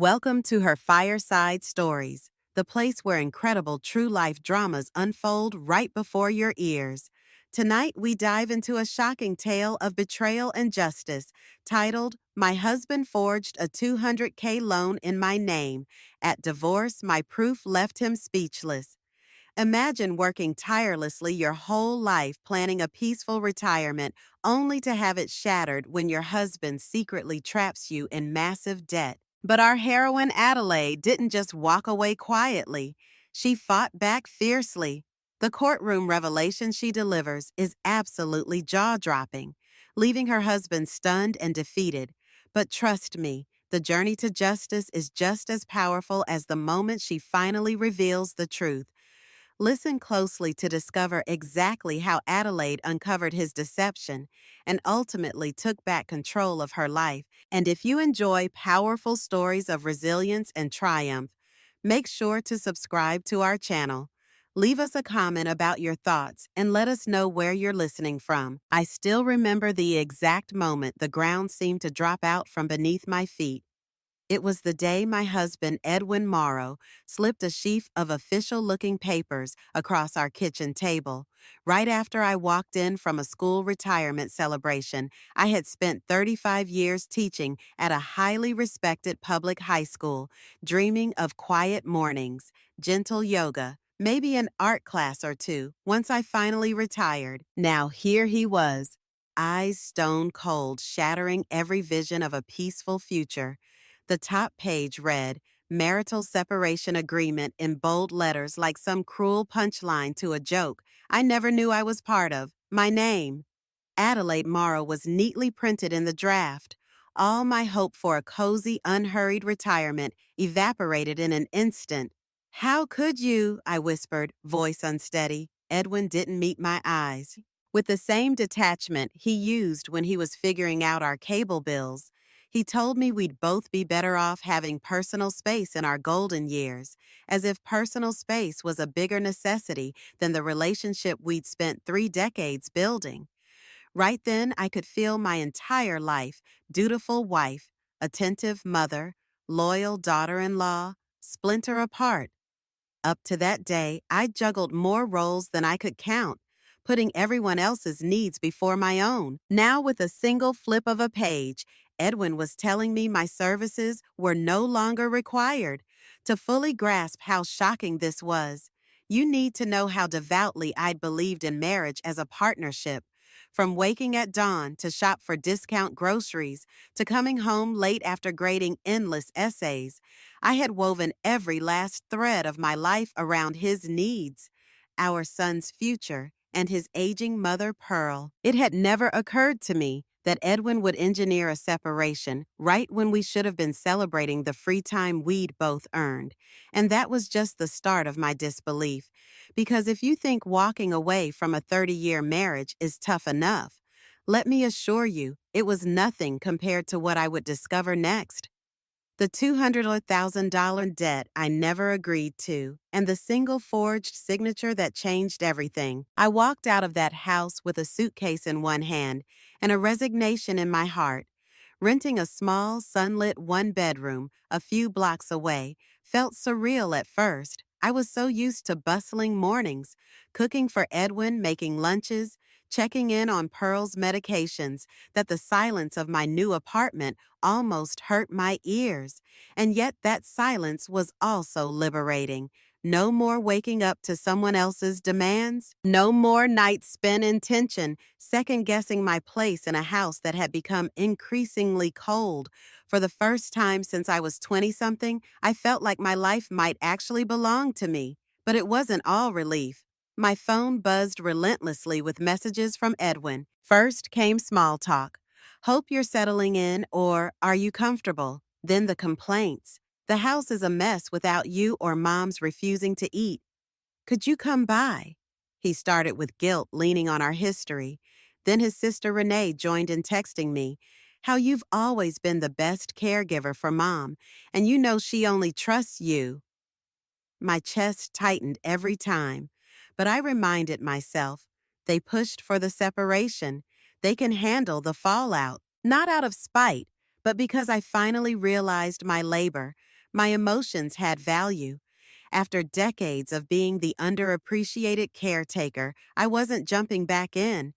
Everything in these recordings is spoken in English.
Welcome to her Fireside Stories, the place where incredible true life dramas unfold right before your ears. Tonight, we dive into a shocking tale of betrayal and justice titled, My Husband Forged a 200K Loan in My Name. At divorce, my proof left him speechless. Imagine working tirelessly your whole life planning a peaceful retirement only to have it shattered when your husband secretly traps you in massive debt. But our heroine Adelaide didn't just walk away quietly. She fought back fiercely. The courtroom revelation she delivers is absolutely jaw-dropping, leaving her husband stunned and defeated. But trust me, the journey to justice is just as powerful as the moment she finally reveals the truth. Listen closely to discover exactly how Adelaide uncovered his deception and ultimately took back control of her life. And if you enjoy powerful stories of resilience and triumph, make sure to subscribe to our channel. Leave us a comment about your thoughts and let us know where you're listening from. I still remember the exact moment the ground seemed to drop out from beneath my feet. It was the day my husband, Edwin Morrow, slipped a sheaf of official-looking papers across our kitchen table. Right after I walked in from a school retirement celebration, I had spent 35 years teaching at a highly respected public high school, dreaming of quiet mornings, gentle yoga, maybe an art class or two, once I finally retired. Now here he was, eyes stone cold, shattering every vision of a peaceful future. The top page read, Marital Separation Agreement in bold letters like some cruel punchline to a joke I never knew I was part of. My name, Adelaide Morrow, was neatly printed in the draft. All my hope for a cozy, unhurried retirement evaporated in an instant. How could you? I whispered, voice unsteady. Edwin didn't meet my eyes. With the same detachment he used when he was figuring out our cable bills, he told me we'd both be better off having personal space in our golden years, as if personal space was a bigger necessity than the relationship we'd spent 3 decades building. Right then, I could feel my entire life, dutiful wife, attentive mother, loyal daughter-in-law, splinter apart. Up to that day, I juggled more roles than I could count, putting everyone else's needs before my own. Now, with a single flip of a page, Edwin was telling me my services were no longer required. To fully grasp how shocking this was, you need to know how devoutly I'd believed in marriage as a partnership. From waking at dawn to shop for discount groceries, to coming home late after grading endless essays, I had woven every last thread of my life around his needs, our son's future, and his aging mother, Pearl. It had never occurred to me that Edwin would engineer a separation right when we should have been celebrating the free time we'd both earned. And that was just the start of my disbelief. Because if you think walking away from a 30-year marriage is tough enough, let me assure you, it was nothing compared to what I would discover next. The $200,000 debt I never agreed to, and the single forged signature that changed everything. I walked out of that house with a suitcase in one hand and a resignation in my heart. Renting a small, sunlit one-bedroom a few blocks away felt surreal at first. I was so used to bustling mornings, cooking for Edwin, making lunches, checking in on Pearl's medications, that the silence of my new apartment almost hurt my ears. And yet that silence was also liberating. No more waking up to someone else's demands. No more nights spent in tension, second-guessing my place in a house that had become increasingly cold. For the first time since I was 20-something, I felt like my life might actually belong to me. But it wasn't all relief. My phone buzzed relentlessly with messages from Edwin. First came small talk. Hope you're settling in, or are you comfortable? Then the complaints. The house is a mess without you, or mom's refusing to eat. Could you come by? He started with guilt, leaning on our history. Then his sister Renee joined in texting me, how you've always been the best caregiver for mom, and you know she only trusts you. My chest tightened every time, but I reminded myself, they pushed for the separation. They can handle the fallout, not out of spite, but because I finally realized my labor, My emotions had value. After decades of being the underappreciated caretaker, I wasn't jumping back in.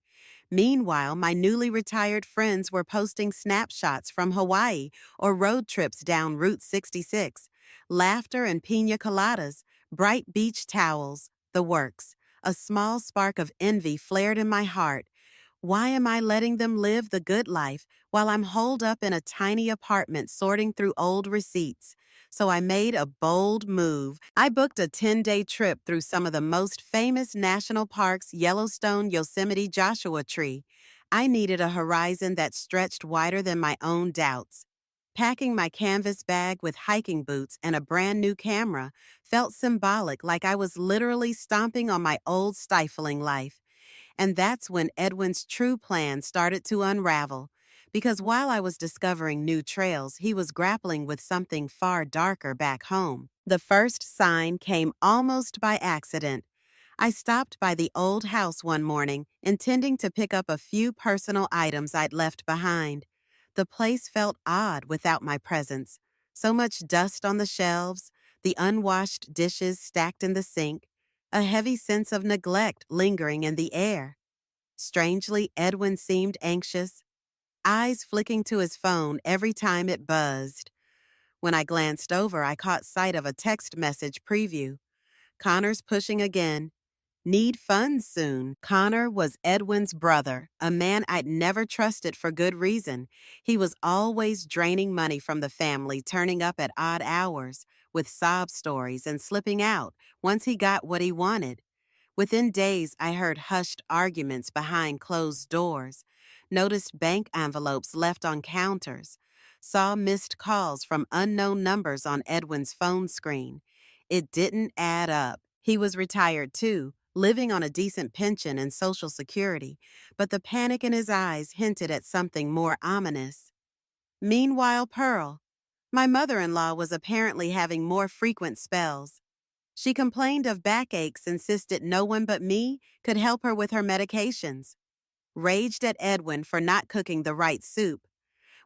Meanwhile, my newly retired friends were posting snapshots from Hawaii or road trips down Route 66. Laughter and pina coladas, bright beach towels, the works. A small spark of envy flared in my heart. Why am I letting them live the good life while I'm holed up in a tiny apartment sorting through old receipts? So I made a bold move. I booked a 10-day trip through some of the most famous national parks: Yellowstone, Yosemite, Joshua Tree. I needed a horizon that stretched wider than my own doubts. Packing my canvas bag with hiking boots and a brand new camera felt symbolic, like I was literally stomping on my old stifling life. And that's when Edwin's true plan started to unravel. Because while I was discovering new trails, he was grappling with something far darker back home. The first sign came almost by accident. I stopped by the old house one morning, intending to pick up a few personal items I'd left behind. The place felt odd without my presence. So much dust on the shelves, the unwashed dishes stacked in the sink, a heavy sense of neglect lingering in the air. Strangely, Edwin seemed anxious, eyes flicking to his phone every time it buzzed. When I glanced over, I caught sight of a text message preview. Connor's pushing again. Need funds soon. Connor was Edwin's brother, a man I'd never trusted for good reason. He was always draining money from the family, turning up at odd hours with sob stories and slipping out once he got what he wanted. Within days, I heard hushed arguments behind closed doors, noticed bank envelopes left on counters, saw missed calls from unknown numbers on Edwin's phone screen. It didn't add up. He was retired too, living on a decent pension and Social Security, but the panic in his eyes hinted at something more ominous. Meanwhile, Pearl, my mother-in-law, was apparently having more frequent spells. She complained of backaches, insisted no one but me could help her with her medications, raged at Edwin for not cooking the right soup.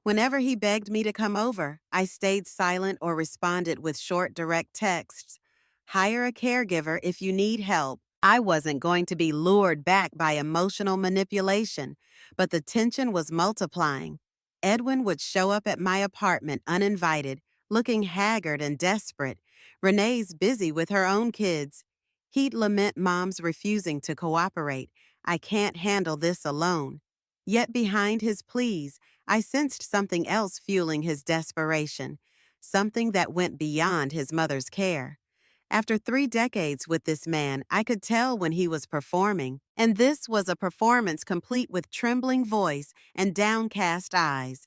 Whenever he begged me to come over, I stayed silent or responded with short, direct texts. Hire a caregiver if you need help. I wasn't going to be lured back by emotional manipulation, but the tension was multiplying. Edwin would show up at my apartment uninvited, looking haggard and desperate. Renee's busy with her own kids. He'd lament Mom's refusing to cooperate. I can't handle this alone. Yet behind his pleas, I sensed something else fueling his desperation, something that went beyond his mother's care. After 3 decades with this man, I could tell when he was performing, and this was a performance complete with trembling voice and downcast eyes.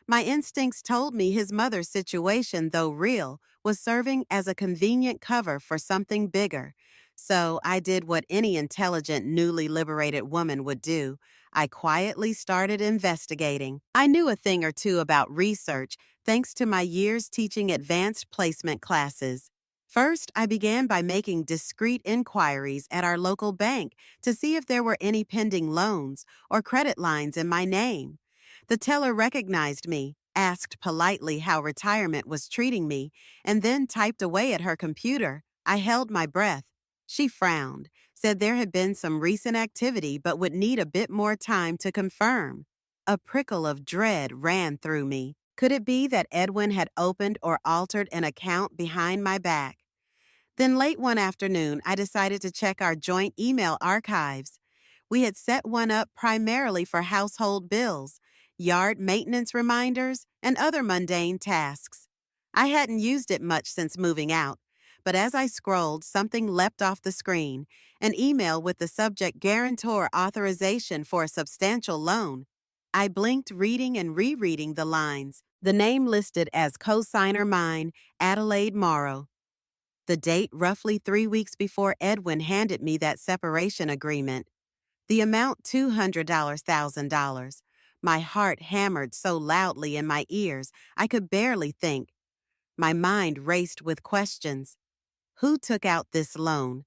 My instincts told me his mother's situation, though real, was serving as a convenient cover for something bigger. So I did what any intelligent, newly liberated woman would do. I quietly started investigating. I knew a thing or two about research, thanks to my years teaching advanced placement classes. First, I began by making discreet inquiries at our local bank to see if there were any pending loans or credit lines in my name. The teller recognized me, asked politely how retirement was treating me, and then typed away at her computer. I held my breath. She frowned, said there had been some recent activity but would need a bit more time to confirm. A prickle of dread ran through me. Could it be that Edwin had opened or altered an account behind my back? Then late one afternoon, I decided to check our joint email archives. We had set one up primarily for household bills, yard maintenance reminders, and other mundane tasks. I hadn't used it much since moving out, but as I scrolled, something leapt off the screen, an email with the subject guarantor authorization for a substantial loan. I blinked, reading and rereading the lines. The name listed as co-signer mine, Adelaide Morrow. The date roughly 3 weeks before Edwin handed me that separation agreement. The amount $200,000. My heart hammered so loudly in my ears I could barely think. My mind raced with questions. Who took out this loan?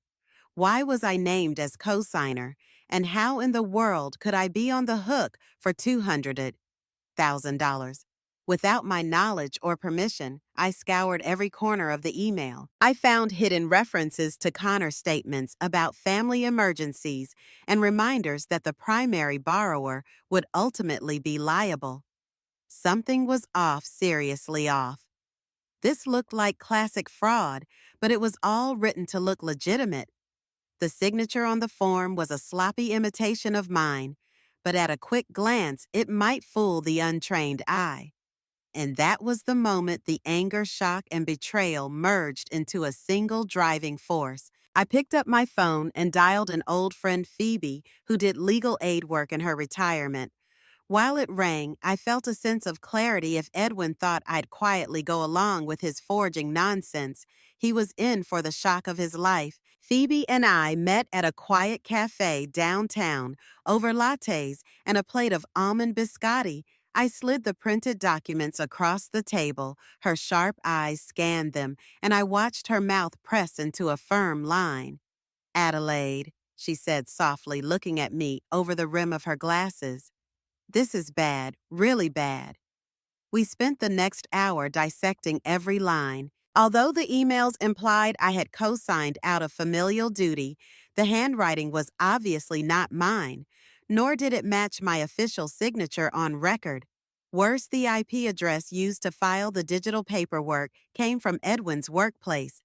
Why was I named as co-signer? And how in the world could I be on the hook for $200,000? Without my knowledge or permission, I scoured every corner of the email. I found hidden references to Connor statements about family emergencies and reminders that the primary borrower would ultimately be liable. Something was off, seriously off. This looked like classic fraud, but it was all written to look legitimate. The signature on the form was a sloppy imitation of mine, but at a quick glance, it might fool the untrained eye. And that was the moment the anger, shock, and betrayal merged into a single driving force. I picked up my phone and dialed an old friend, Phoebe, who did legal aid work in her retirement. While it rang, I felt a sense of clarity. If Edwin thought I'd quietly go along with his forging nonsense, he was in for the shock of his life. Phoebe and I met at a quiet cafe downtown over lattes and a plate of almond biscotti. I slid the printed documents across the table. Her sharp eyes scanned them, and I watched her mouth press into a firm line. "Adelaide," she said softly, looking at me over the rim of her glasses. "This is bad, really bad." We spent the next hour dissecting every line. Although the emails implied I had co-signed out of familial duty, the handwriting was obviously not mine, nor did it match my official signature on record. Worse, the IP address used to file the digital paperwork came from Edwin's workplace.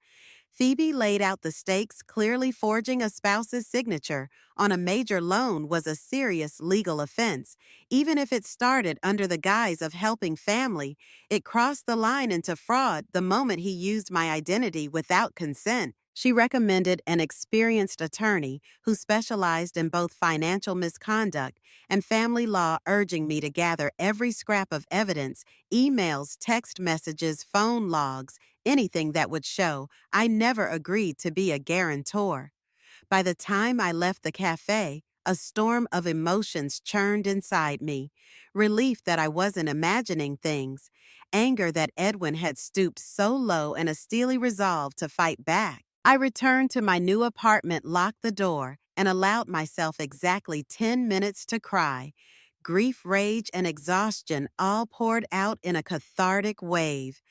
Phoebe laid out the stakes, clearly forging a spouse's signature on a major loan was a serious legal offense. Even if it started under the guise of helping family, it crossed the line into fraud the moment he used my identity without consent. She recommended an experienced attorney who specialized in both financial misconduct and family law, urging me to gather every scrap of evidence, emails, text messages, phone logs, anything that would show I never agreed to be a guarantor. By the time I left the cafe, a storm of emotions churned inside me. Relief that I wasn't imagining things, anger that Edwin had stooped so low, and a steely resolve to fight back. I returned to my new apartment, locked the door, and allowed myself exactly 10 minutes to cry. Grief, rage, and exhaustion all poured out in a cathartic wave.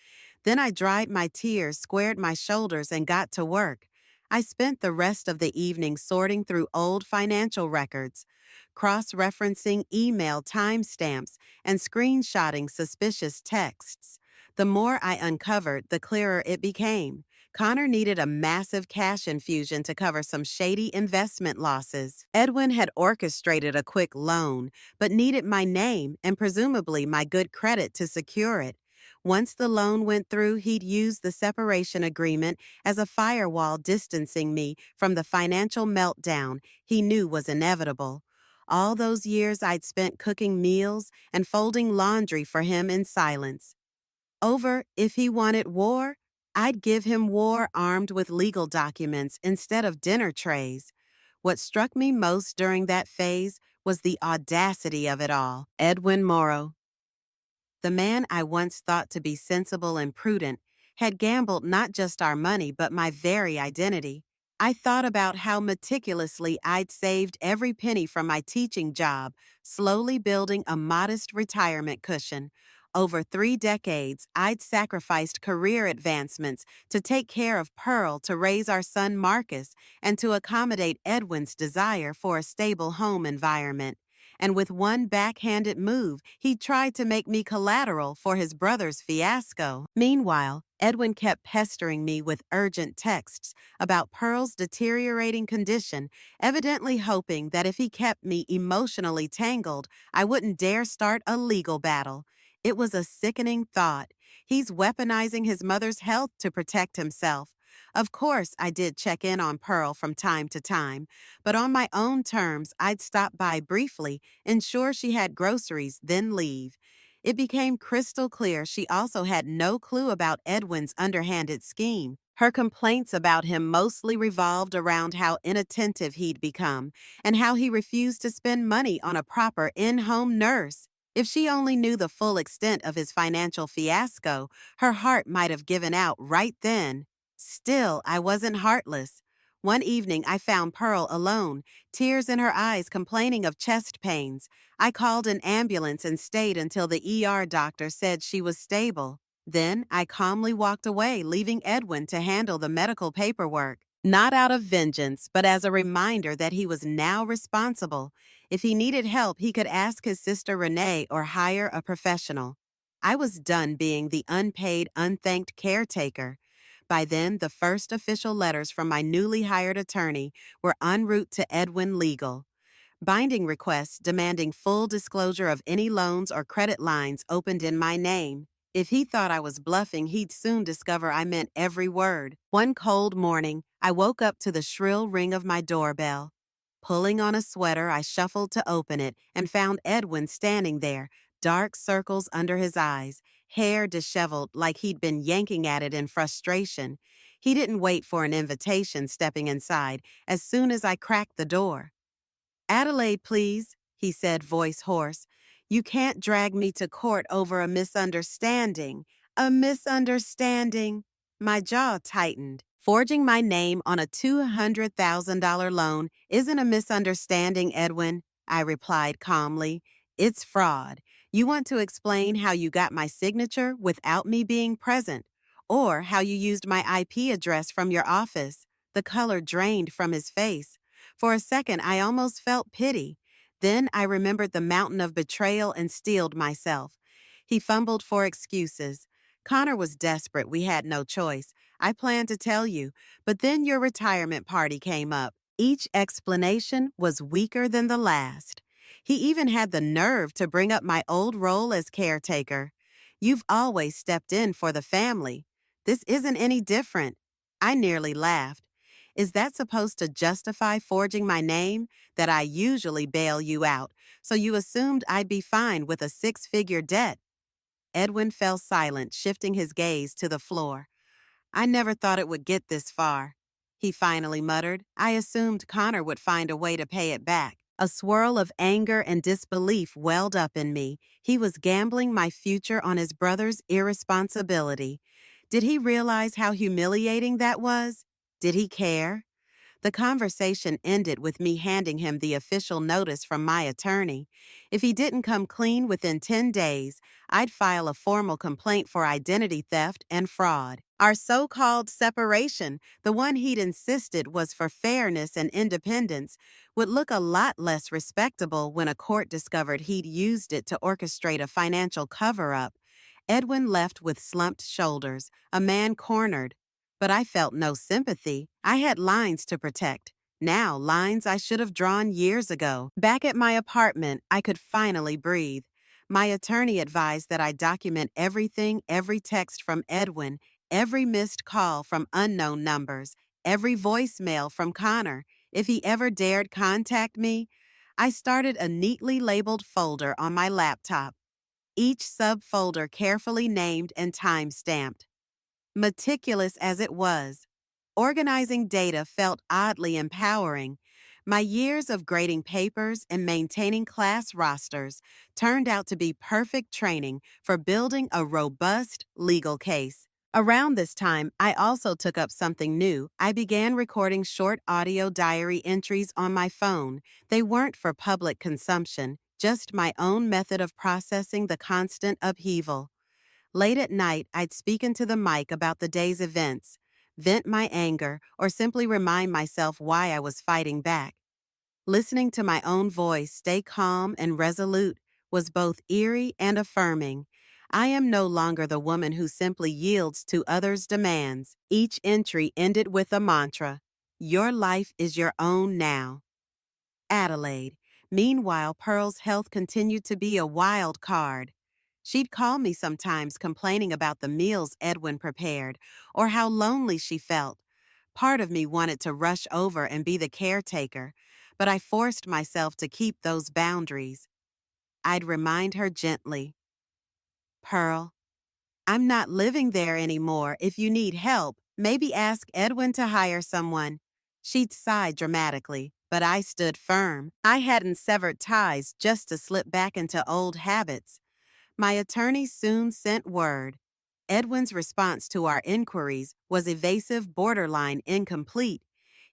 Then I dried my tears, squared my shoulders, and got to work. I spent the rest of the evening sorting through old financial records, cross-referencing email timestamps, and screenshotting suspicious texts. The more I uncovered, the clearer it became. Connor needed a massive cash infusion to cover some shady investment losses. Edwin had orchestrated a quick loan, but needed my name and presumably my good credit to secure it. Once the loan went through, he'd use the separation agreement as a firewall, distancing me from the financial meltdown he knew was inevitable. All those years I'd spent cooking meals and folding laundry for him in silence. Over, if he wanted war, I'd give him war armed with legal documents instead of dinner trays. What struck me most during that phase was the audacity of it all. Edwin Morrow, the man I once thought to be sensible and prudent, had gambled not just our money but my very identity. I thought about how meticulously I'd saved every penny from my teaching job, slowly building a modest retirement cushion. Over 3 decades, I'd sacrificed career advancements to take care of Pearl, to raise our son Marcus, and to accommodate Edwin's desire for a stable home environment. And with one backhanded move, he tried to make me collateral for his brother's fiasco. Meanwhile, Edwin kept pestering me with urgent texts about Pearl's deteriorating condition, evidently hoping that if he kept me emotionally tangled, I wouldn't dare start a legal battle. It was a sickening thought. He's weaponizing his mother's health to protect himself. Of course, I did check in on Pearl from time to time, but on my own terms. I'd stop by briefly, ensure she had groceries, then leave. It became crystal clear she also had no clue about Edwin's underhanded scheme. Her complaints about him mostly revolved around how inattentive he'd become and how he refused to spend money on a proper in-home nurse. If she only knew the full extent of his financial fiasco, her heart might have given out right then. Still, I wasn't heartless. One evening, I found Pearl alone, tears in her eyes, complaining of chest pains. I called an ambulance and stayed until the doctor said she was stable. Then, I calmly walked away, leaving Edwin to handle the medical paperwork. Not out of vengeance, but as a reminder that he was now responsible. If he needed help, he could ask his sister Renee or hire a professional. I was done being the unpaid, unthanked caretaker. By then, the first official letters from my newly hired attorney were en route to Edwin Legal. Binding requests demanding full disclosure of any loans or credit lines opened in my name. If he thought I was bluffing, he'd soon discover I meant every word. One cold morning, I woke up to the shrill ring of my doorbell. Pulling on a sweater, I shuffled to open it and found Edwin standing there, dark circles under his eyes, hair disheveled like he'd been yanking at it in frustration. He didn't wait for an invitation, stepping inside as soon as I cracked the door. "Adelaide, please," he said, voice hoarse. "You can't drag me to court over a misunderstanding." A misunderstanding? My jaw tightened. Forging my name on a $200,000 loan isn't a misunderstanding, Edwin, I replied calmly. It's fraud. You want to explain how you got my signature without me being present, or how you used my IP address from your office. The color drained from his face. For a second, I almost felt pity. Then I remembered the mountain of betrayal and steeled myself. He fumbled for excuses. Connor was desperate. We had no choice. I planned to tell you, but then your retirement party came up. Each explanation was weaker than the last. He even had the nerve to bring up my old role as caretaker. You've always stepped in for the family. This isn't any different. I nearly laughed. Is that supposed to justify forging my name? That I usually bail you out, so you assumed I'd be fine with a six-figure debt? Edwin fell silent, shifting his gaze to the floor. "I never thought it would get this far," he finally muttered. "I assumed Connor would find a way to pay it back." A swirl of anger and disbelief welled up in me. He was gambling my future on his brother's irresponsibility. Did he realize how humiliating that was? Did he care? The conversation ended with me handing him the official notice from my attorney. If he didn't come clean within 10 days, I'd file a formal complaint for identity theft and fraud. Our so-called separation, the one he'd insisted was for fairness and independence, would look a lot less respectable when a court discovered he'd used it to orchestrate a financial cover-up. Edwin left with slumped shoulders, a man cornered. But I felt no sympathy. I had lines to protect. Now, lines I should have drawn years ago. Back at my apartment, I could finally breathe. My attorney advised that I document everything, every text from Edwin, every missed call from unknown numbers, every voicemail from Connor. If he ever dared contact me, I started a neatly labeled folder on my laptop, each subfolder carefully named and time-stamped. Meticulous as it was, organizing data felt oddly empowering. My years of grading papers and maintaining class rosters turned out to be perfect training for building a robust legal case. Around this time, I also took up something new. I began recording short audio diary entries on my phone. They weren't for public consumption, just my own method of processing the constant upheaval. Late at night, I'd speak into the mic about the day's events, vent my anger, or simply remind myself why I was fighting back. Listening to my own voice stay calm and resolute was both eerie and affirming. I am no longer the woman who simply yields to others' demands. Each entry ended with a mantra: "Your life is your own now." Adelaide. Meanwhile, Pearl's health continued to be a wild card. She'd call me sometimes complaining about the meals Edwin prepared or how lonely she felt. Part of me wanted to rush over and be the caretaker, but I forced myself to keep those boundaries. I'd remind her gently, "Pearl, I'm not living there anymore. If you need help, maybe ask Edwin to hire someone." She'd sigh dramatically, but I stood firm. I hadn't severed ties just to slip back into old habits. My attorney soon sent word. Edwin's response to our inquiries was evasive, borderline incomplete.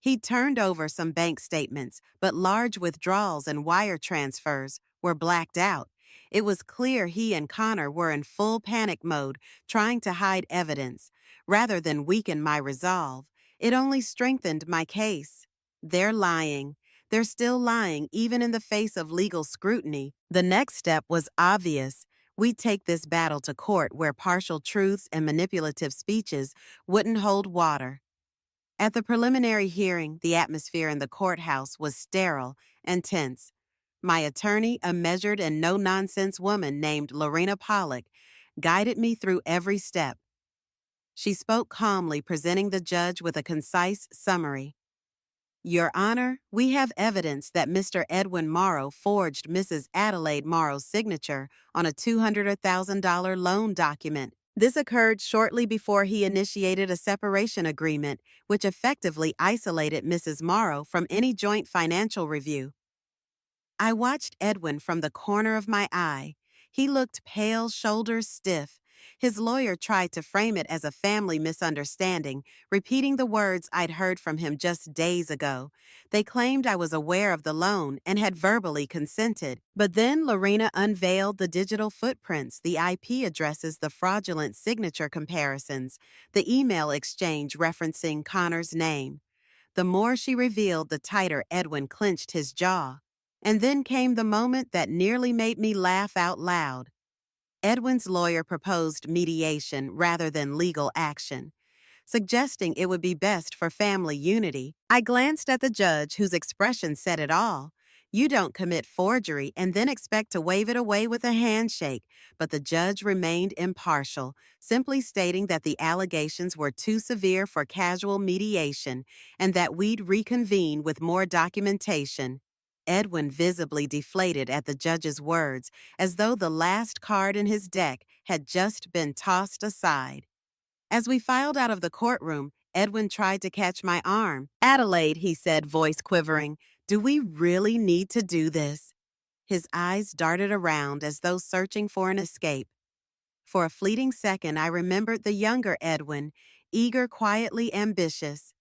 He turned over some bank statements, but large withdrawals and wire transfers were blacked out. It was clear he and Connor were in full panic mode, trying to hide evidence. Rather than weaken my resolve, it only strengthened my case. They're lying. They're still lying, even in the face of legal scrutiny. The next step was obvious. We'd take this battle to court where partial truths and manipulative speeches wouldn't hold water. At the preliminary hearing, the atmosphere in the courthouse was sterile and tense. My attorney, a measured and no-nonsense woman named Lorena Pollock, guided me through every step. She spoke calmly, presenting the judge with a concise summary. Your Honor, we have evidence that Mr. Edwin Morrow forged Mrs. Adelaide Morrow's signature on a $200,000 loan document. This occurred shortly before he initiated a separation agreement, which effectively isolated Mrs. Morrow from any joint financial review. I watched Edwin from the corner of my eye. He looked pale, shoulders stiff. His lawyer tried to frame it as a family misunderstanding, repeating the words I'd heard from him just days ago. They claimed I was aware of the loan and had verbally consented. But then Lorena unveiled the digital footprints, the IP addresses, the fraudulent signature comparisons, the email exchange referencing Connor's name. The more she revealed, the tighter Edwin clenched his jaw. And then came the moment that nearly made me laugh out loud. Edwin's lawyer proposed mediation rather than legal action, suggesting it would be best for family unity. I glanced at the judge, whose expression said it all. You don't commit forgery and then expect to wave it away with a handshake, but the judge remained impartial, simply stating that the allegations were too severe for casual mediation and that we'd reconvene with more documentation. Edwin visibly deflated at the judge's words, as though the last card in his deck had just been tossed aside. As we filed out of the courtroom, Edwin tried to catch my arm. Adelaide, he said, voice quivering, do we really need to do this? His eyes darted around as though searching for an escape. For a fleeting second, I remembered the younger Edwin, eager, quietly ambitious.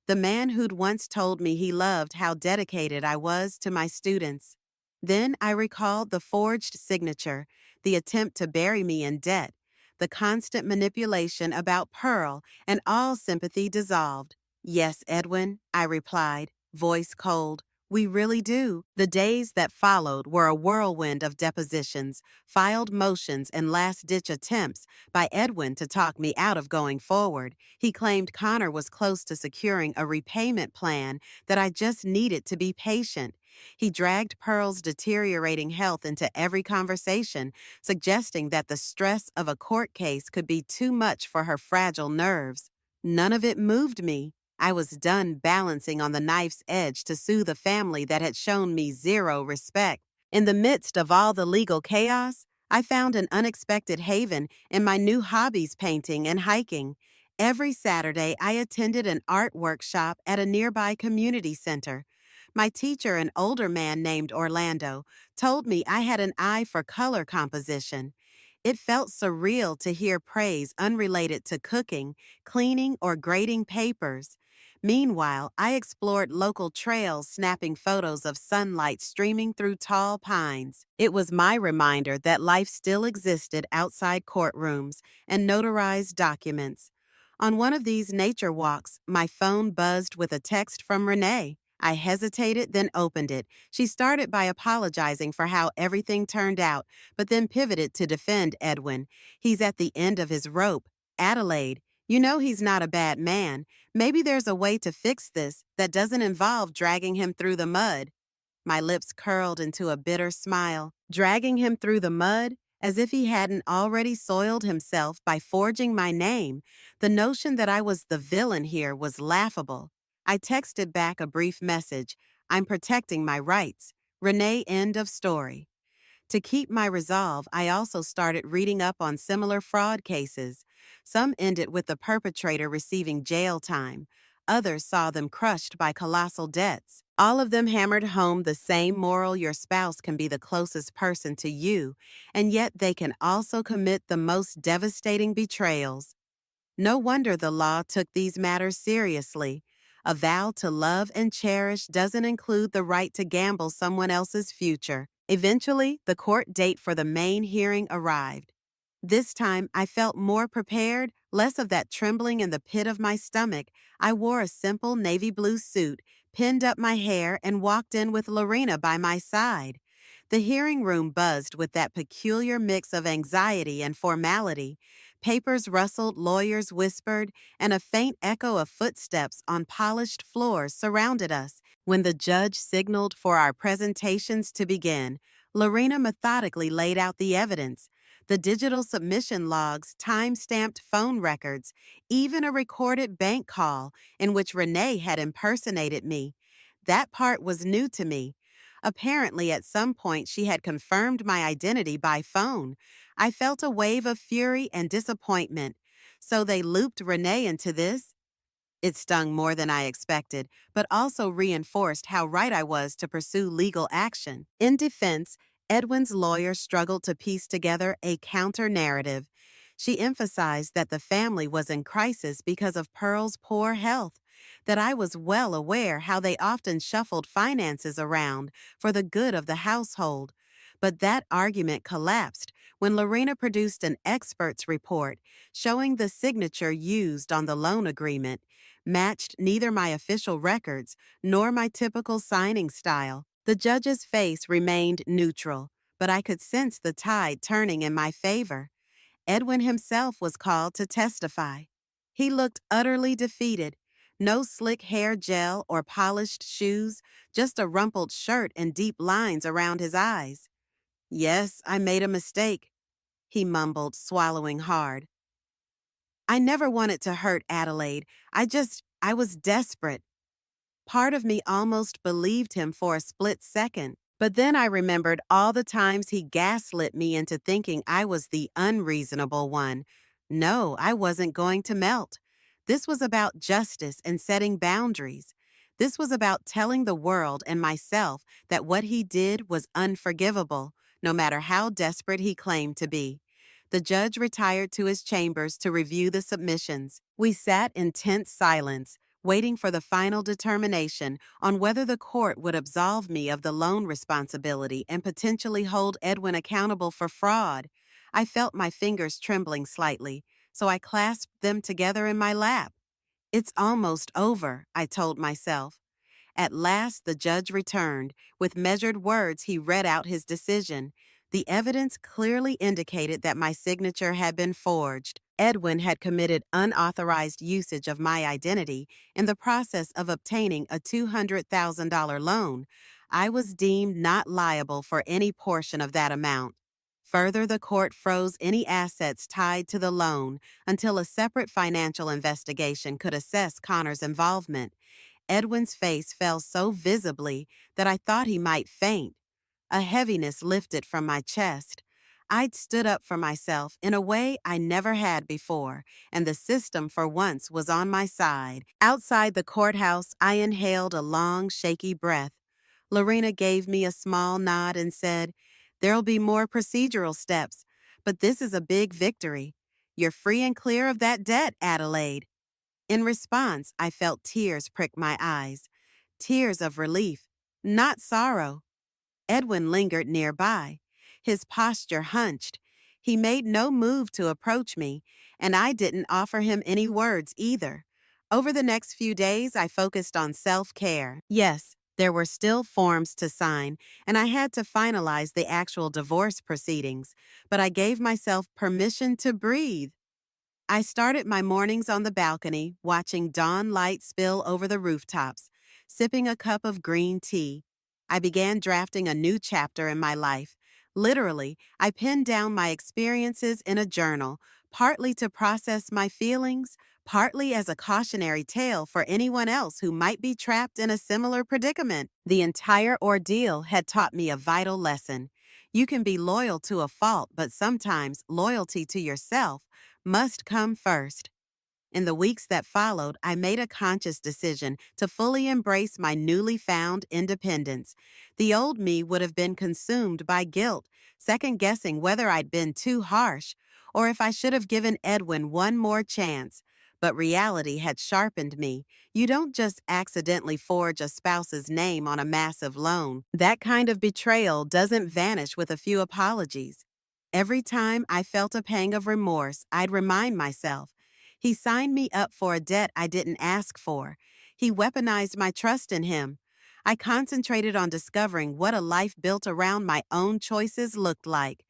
The man who'd once told me he loved how dedicated I was to my students. Then I recalled the forged signature, the attempt to bury me in debt, the constant manipulation about Pearl, and all sympathy dissolved. Yes, Edwin, I replied, voice cold. We really do. The days that followed were a whirlwind of depositions, filed motions, and last-ditch attempts by Edwin to talk me out of going forward. He claimed Connor was close to securing a repayment plan, that I just needed to be patient. He dragged Pearl's deteriorating health into every conversation, suggesting that the stress of a court case could be too much for her fragile nerves. None of it moved me. I was done balancing on the knife's edge to soothe a family that had shown me zero respect. In the midst of all the legal chaos, I found an unexpected haven in my new hobbies, painting and hiking. Every Saturday, I attended an art workshop at a nearby community center. My teacher, an older man named Orlando, told me I had an eye for color composition. It felt surreal to hear praise unrelated to cooking, cleaning, or grading papers. Meanwhile, I explored local trails, snapping photos of sunlight streaming through tall pines. It was my reminder that life still existed outside courtrooms and notarized documents. On one of these nature walks, my phone buzzed with a text from Renee. I hesitated, then opened it. She started by apologizing for how everything turned out, but then pivoted to defend Edwin. He's at the end of his rope. Adelaide, you know he's not a bad man. Maybe there's a way to fix this that doesn't involve dragging him through the mud. My lips curled into a bitter smile. Dragging him through the mud? As if he hadn't already soiled himself by forging my name. The notion that I was the villain here was laughable. I texted back a brief message. I'm protecting my rights. Renee, end of story. To keep my resolve, I also started reading up on similar fraud cases. Some ended with the perpetrator receiving jail time. Others saw them crushed by colossal debts. All of them hammered home the same moral: your spouse can be the closest person to you, and yet they can also commit the most devastating betrayals. No wonder the law took these matters seriously. A vow to love and cherish doesn't include the right to gamble someone else's future. Eventually, the court date for the main hearing arrived. This time, I felt more prepared, less of that trembling in the pit of my stomach. I wore a simple navy blue suit, pinned up my hair, and walked in with Lorena by my side. The hearing room buzzed with that peculiar mix of anxiety and formality. Papers rustled, lawyers whispered, and a faint echo of footsteps on polished floors surrounded us. When the judge signaled for our presentations to begin, Lorena methodically laid out the evidence. The digital submission logs, time-stamped phone records, even a recorded bank call in which Renee had impersonated me. That part was new to me. Apparently, at some point, she had confirmed my identity by phone. I felt a wave of fury and disappointment. So they looped Renee into this? It stung more than I expected, but also reinforced how right I was to pursue legal action. In defense, Edwin's lawyer struggled to piece together a counter-narrative. She emphasized that the family was in crisis because of Pearl's poor health, that I was well aware how they often shuffled finances around for the good of the household. But that argument collapsed when Lorena produced an expert's report showing the signature used on the loan agreement matched neither my official records nor my typical signing style. The judge's face remained neutral, but I could sense the tide turning in my favor. Edwin himself was called to testify. He looked utterly defeated. No slick hair gel or polished shoes, just a rumpled shirt and deep lines around his eyes. "Yes, I made a mistake," he mumbled, swallowing hard. "I never wanted to hurt Adelaide. I was desperate." Part of me almost believed him for a split second, but then I remembered all the times he gaslit me into thinking I was the unreasonable one. No, I wasn't going to melt. This was about justice and setting boundaries. This was about telling the world and myself that what he did was unforgivable, no matter how desperate he claimed to be. The judge retired to his chambers to review the submissions. We sat in tense silence, waiting for the final determination on whether the court would absolve me of the loan responsibility and potentially hold Edwin accountable for fraud. I felt my fingers trembling slightly, so I clasped them together in my lap. "It's almost over," I told myself. At last, the judge returned. With measured words, he read out his decision. The evidence clearly indicated that my signature had been forged. Edwin had committed unauthorized usage of my identity in the process of obtaining a $200,000 loan. I was deemed not liable for any portion of that amount. Further, the court froze any assets tied to the loan until a separate financial investigation could assess Connor's involvement. Edwin's face fell so visibly that I thought he might faint. A heaviness lifted from my chest. I'd stood up for myself in a way I never had before, and the system for once was on my side. Outside the courthouse, I inhaled a long, shaky breath. Lorena gave me a small nod and said, "There'll be more procedural steps, but this is a big victory. You're free and clear of that debt, Adelaide." In response, I felt tears prick my eyes. Tears of relief, not sorrow. Edwin lingered nearby. His posture hunched. He made no move to approach me, and I didn't offer him any words either. Over the next few days, I focused on self-care. Yes, there were still forms to sign, and I had to finalize the actual divorce proceedings, but I gave myself permission to breathe. I started my mornings on the balcony, watching dawn light spill over the rooftops, sipping a cup of green tea. I began drafting a new chapter in my life. Literally, I penned down my experiences in a journal, partly to process my feelings, partly as a cautionary tale for anyone else who might be trapped in a similar predicament. The entire ordeal had taught me a vital lesson. You can be loyal to a fault, but sometimes loyalty to yourself must come first. In the weeks that followed, I made a conscious decision to fully embrace my newly found independence. The old me would have been consumed by guilt, second-guessing whether I'd been too harsh or if I should have given Edwin one more chance. But reality had sharpened me. You don't just accidentally forge a spouse's name on a massive loan. That kind of betrayal doesn't vanish with a few apologies. Every time I felt a pang of remorse, I'd remind myself, he signed me up for a debt I didn't ask for. He weaponized my trust in him. I concentrated on discovering what a life built around my own choices looked like.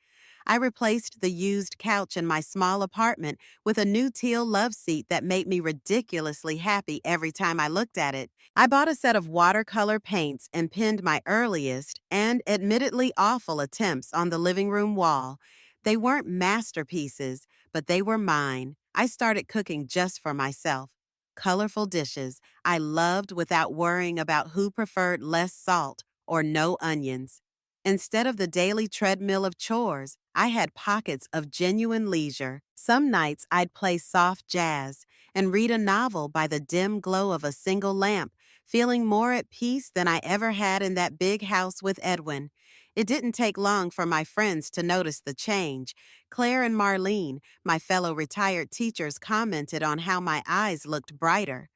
I replaced the used couch in my small apartment with a new teal love seat that made me ridiculously happy every time I looked at it. I bought a set of watercolor paints and pinned my earliest and admittedly awful attempts on the living room wall. They weren't masterpieces, but they were mine. I started cooking just for myself. Colorful dishes I loved without worrying about who preferred less salt or no onions. Instead of the daily treadmill of chores, I had pockets of genuine leisure. Some nights I'd play soft jazz and read a novel by the dim glow of a single lamp, feeling more at peace than I ever had in that big house with Edwin. It didn't take long for my friends to notice the change. Claire and Marlene, my fellow retired teachers, commented on how my eyes looked brighter.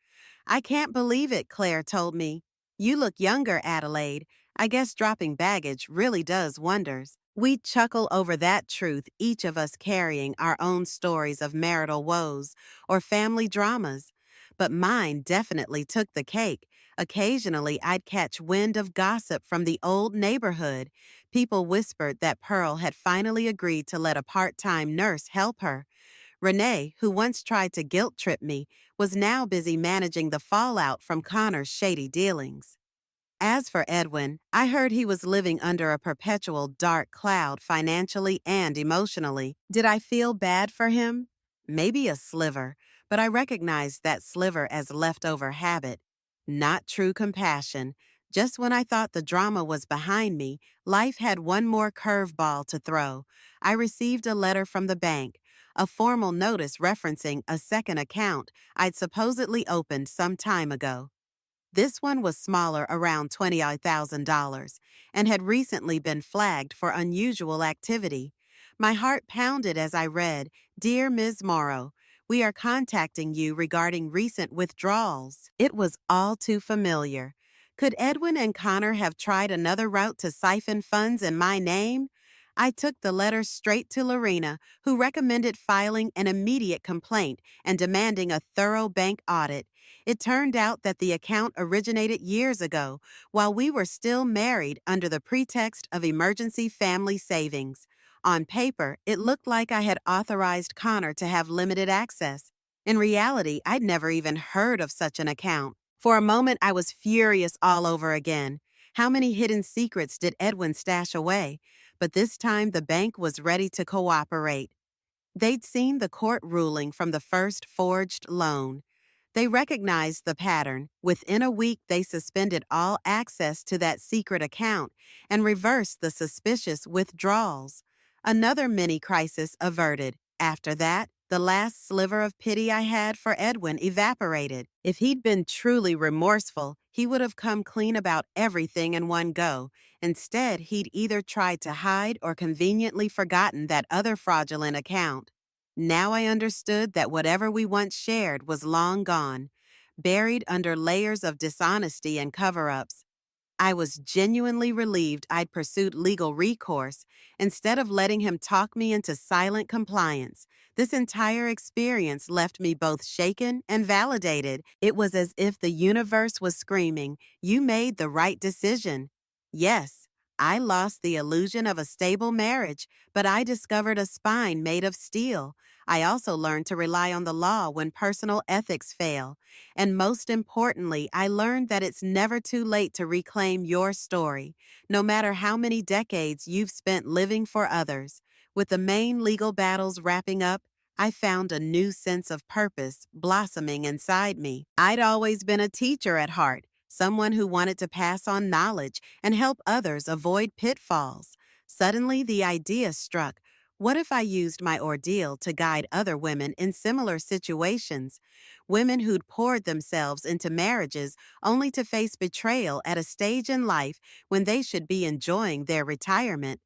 I can't believe it, Claire told me. You look younger, Adelaide. I guess dropping baggage really does wonders. We chuckle over that truth, each of us carrying our own stories of marital woes or family dramas. But mine definitely took the cake. Occasionally, I'd catch wind of gossip from the old neighborhood. People whispered that Pearl had finally agreed to let a part-time nurse help her. Renee, who once tried to guilt trip me, was now busy managing the fallout from Connor's shady dealings. As for Edwin, I heard he was living under a perpetual dark cloud financially and emotionally. Did I feel bad for him? Maybe a sliver, but I recognized that sliver as leftover habit, not true compassion. Just when I thought the drama was behind me, life had one more curveball to throw. I received a letter from the bank, a formal notice referencing a second account I'd supposedly opened some time ago. This one was smaller, around $20,000, and had recently been flagged for unusual activity. My heart pounded as I read, "Dear Ms. Morrow, we are contacting you regarding recent withdrawals." It was all too familiar. Could Edwin and Connor have tried another route to siphon funds in my name? I took the letter straight to Lorena, who recommended filing an immediate complaint and demanding a thorough bank audit. It turned out that the account originated years ago, while we were still married under the pretext of emergency family savings. On paper, it looked like I had authorized Connor to have limited access. In reality, I'd never even heard of such an account. For a moment, I was furious all over again. How many hidden secrets did Edwin stash away? But this time, the bank was ready to cooperate. They'd seen the court ruling from the first forged loan. They recognized the pattern. Within a week, they suspended all access to that secret account and reversed the suspicious withdrawals. Another mini crisis averted. After that, the last sliver of pity I had for Edwin evaporated. If he'd been truly remorseful, he would have come clean about everything in one go. Instead, he'd either tried to hide or conveniently forgotten that other fraudulent account. Now I understood that whatever we once shared was long gone, buried under layers of dishonesty and cover-ups. I was genuinely relieved I'd pursued legal recourse instead of letting him talk me into silent compliance. This entire experience left me both shaken and validated. It was as if the universe was screaming, "You made the right decision." Yes, I lost the illusion of a stable marriage, but I discovered a spine made of steel. I also learned to rely on the law when personal ethics fail. And most importantly, I learned that it's never too late to reclaim your story, no matter how many decades you've spent living for others. With the main legal battles wrapping up, I found a new sense of purpose blossoming inside me. I'd always been a teacher at heart, someone who wanted to pass on knowledge and help others avoid pitfalls. Suddenly, the idea struck. What if I used my ordeal to guide other women in similar situations? Women who'd poured themselves into marriages only to face betrayal at a stage in life when they should be enjoying their retirement.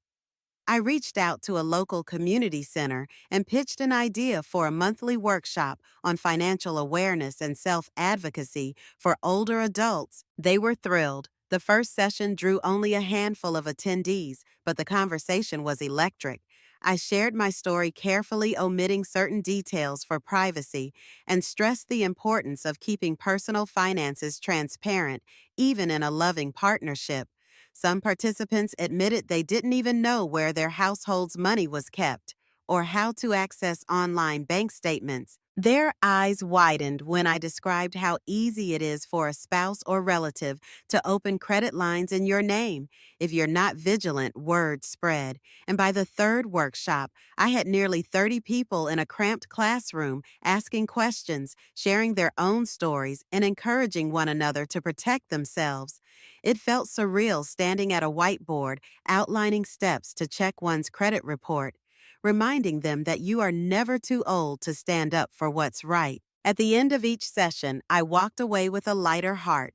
I reached out to a local community center and pitched an idea for a monthly workshop on financial awareness and self advocacy for older adults. They were thrilled. The first session drew only a handful of attendees, but the conversation was electric. I shared my story carefully, omitting certain details for privacy, and stressed the importance of keeping personal finances transparent, even in a loving partnership. Some participants admitted they didn't even know where their household's money was kept or how to access online bank statements. Their eyes widened when I described how easy it is for a spouse or relative to open credit lines in your name. If you're not vigilant, word spread. And by the third workshop, I had nearly 30 people in a cramped classroom asking questions, sharing their own stories, and encouraging one another to protect themselves. It felt surreal standing at a whiteboard, outlining steps to check one's credit report, reminding them that you are never too old to stand up for what's right. At the end of each session, I walked away with a lighter heart.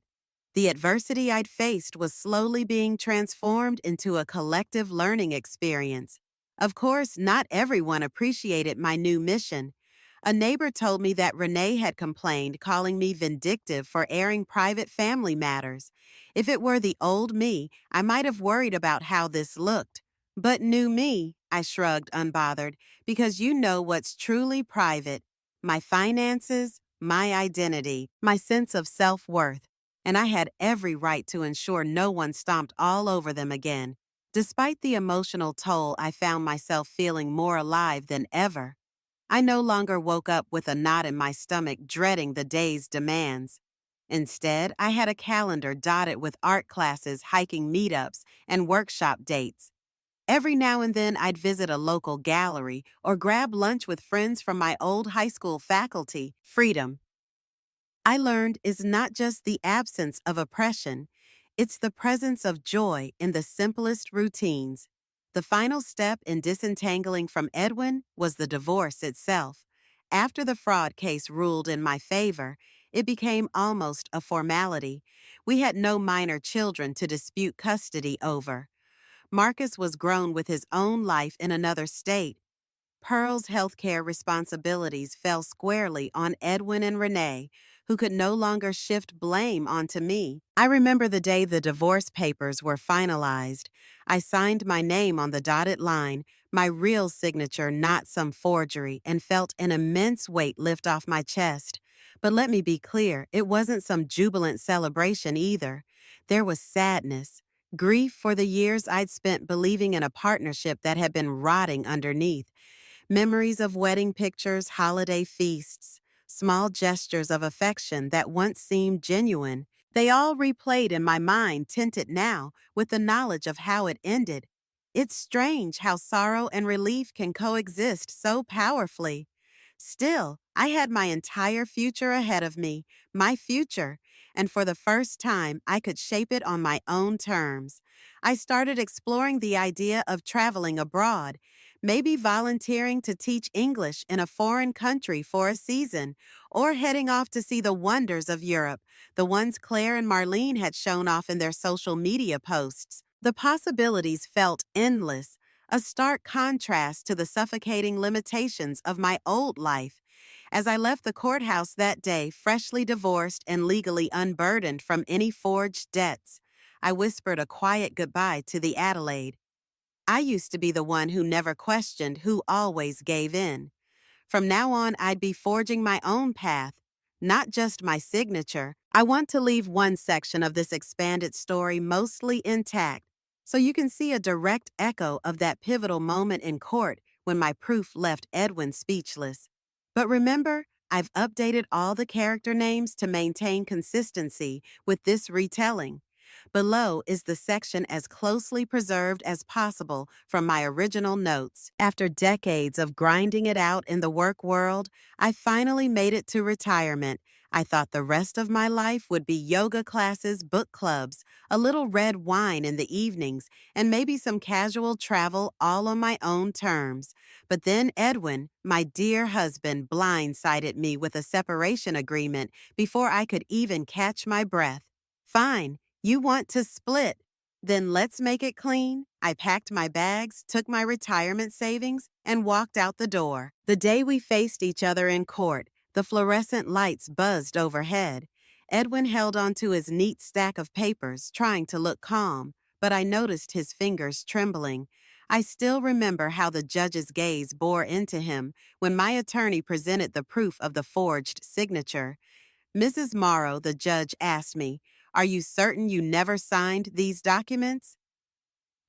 The adversity I'd faced was slowly being transformed into a collective learning experience. Of course, not everyone appreciated my new mission. A neighbor told me that Renee had complained, calling me vindictive for airing private family matters. If it were the old me, I might have worried about how this looked. But new me, I shrugged, unbothered, because you know what's truly private: my finances, my identity, my sense of self-worth. And I had every right to ensure no one stomped all over them again. Despite the emotional toll, I found myself feeling more alive than ever. I no longer woke up with a knot in my stomach dreading the day's demands. Instead, I had a calendar dotted with art classes, hiking meetups, and workshop dates. Every now and then, I'd visit a local gallery or grab lunch with friends from my old high school faculty. Freedom, I learned, is not just the absence of oppression, it's the presence of joy in the simplest routines. The final step in disentangling from Edwin was the divorce itself. After the fraud case ruled in my favor, it became almost a formality. We had no minor children to dispute custody over. Marcus was grown with his own life in another state. Pearl's healthcare responsibilities fell squarely on Edwin and Renee, who could no longer shift blame onto me. I remember the day the divorce papers were finalized. I signed my name on the dotted line, my real signature, not some forgery, and felt an immense weight lift off my chest. But let me be clear, it wasn't some jubilant celebration either. There was sadness, grief for the years I'd spent believing in a partnership that had been rotting underneath. Memories of wedding pictures, holiday feasts, small gestures of affection that once seemed genuine. They all replayed in my mind, tinted now with the knowledge of how it ended. It's strange how sorrow and relief can coexist so powerfully. Still, I had my entire future ahead of me, my future, and for the first time, I could shape it on my own terms. I started exploring the idea of traveling abroad, maybe volunteering to teach English in a foreign country for a season, or heading off to see the wonders of Europe, the ones Claire and Marlene had shown off in their social media posts. The possibilities felt endless, a stark contrast to the suffocating limitations of my old life. As I left the courthouse that day, freshly divorced and legally unburdened from any forged debts, I whispered a quiet goodbye to the Adelaide. I used to be the one who never questioned, who always gave in. From now on, I'd be forging my own path, not just my signature. I want to leave one section of this expanded story mostly intact, so you can see a direct echo of that pivotal moment in court when my proof left Edwin speechless. But remember, I've updated all the character names to maintain consistency with this retelling. Below is the section as closely preserved as possible from my original notes. After decades of grinding it out in the work world, I finally made it to retirement. I thought the rest of my life would be yoga classes, book clubs, a little red wine in the evenings, and maybe some casual travel all on my own terms. But then Edwin, my dear husband, blindsided me with a separation agreement before I could even catch my breath. Fine. You want to split. Then let's make it clean. I packed my bags, took my retirement savings, and walked out the door. The day we faced each other in court, the fluorescent lights buzzed overhead. Edwin held onto his neat stack of papers, trying to look calm, but I noticed his fingers trembling. I still remember how the judge's gaze bore into him when my attorney presented the proof of the forged signature. Mrs. Morrow, the judge asked me, "Are you certain you never signed these documents?"